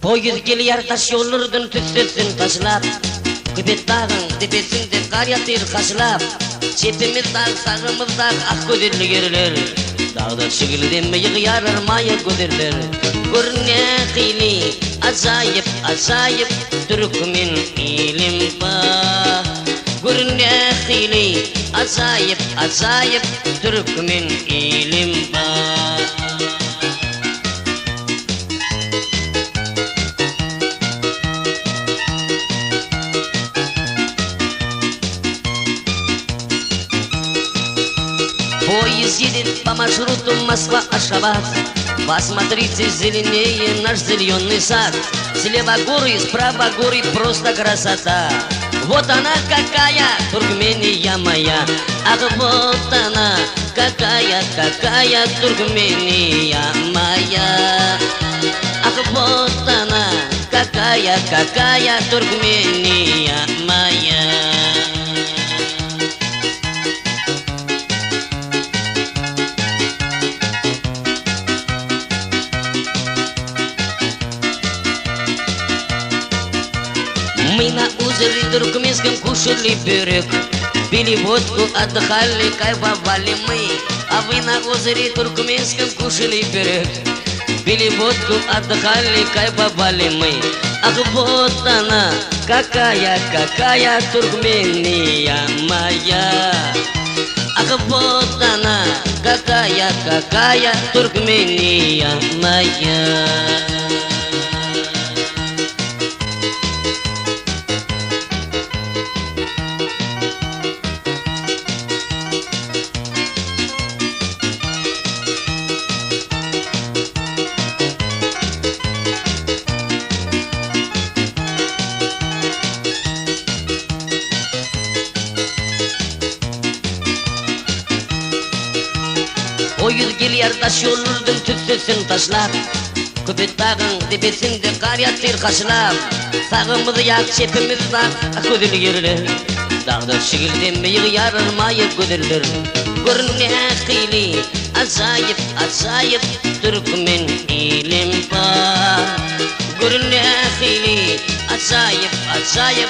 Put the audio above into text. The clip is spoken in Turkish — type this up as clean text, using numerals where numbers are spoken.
Poyuz gelir taş yollardan tütsüsün taşlap, Küpet dağın tepesinde kar yatır kaşlap, Çepimiz dağ, sağımız dağ, ak göderli geriler, Dağda çıgıldın mıyık yarar maya göderler. Görüne hili, acayip, acayip, Türkmen ilim var. Görüne hili, acayip, acayip, Türkmen ilim var. Поезд едет по маршруту Москва-Ашхабад. Посмотрите, зеленее наш зеленый сад. Слева горы, справа горы, просто красота. Вот она какая, Туркмения моя. Ах, вот она какая, какая Туркмения моя. Ах, вот она какая, какая Туркмения моя. Мы на озере туркменском кушали пирог, пили водку, отдыхали, кайфовали мы. А вы на озере туркменском кушали пирог, пили водку, отдыхали, кайфовали мы. Ах, вот она, какая, какая Туркмения моя. Ах, вот она, какая, какая Туркмения моя. Poyuz gelir taş yollardan tütsüsün taşlap, Küpet dağın tepesinde kar yatır kaşlap, Sağımız yak, çepimiz dağ, ak göderli geriler, Dağda çıgıldın mıyık yarar maya göderler. Görüne hili, acayip, acayip, Türkmen ilim var. Görüne hili, acayip, acayip,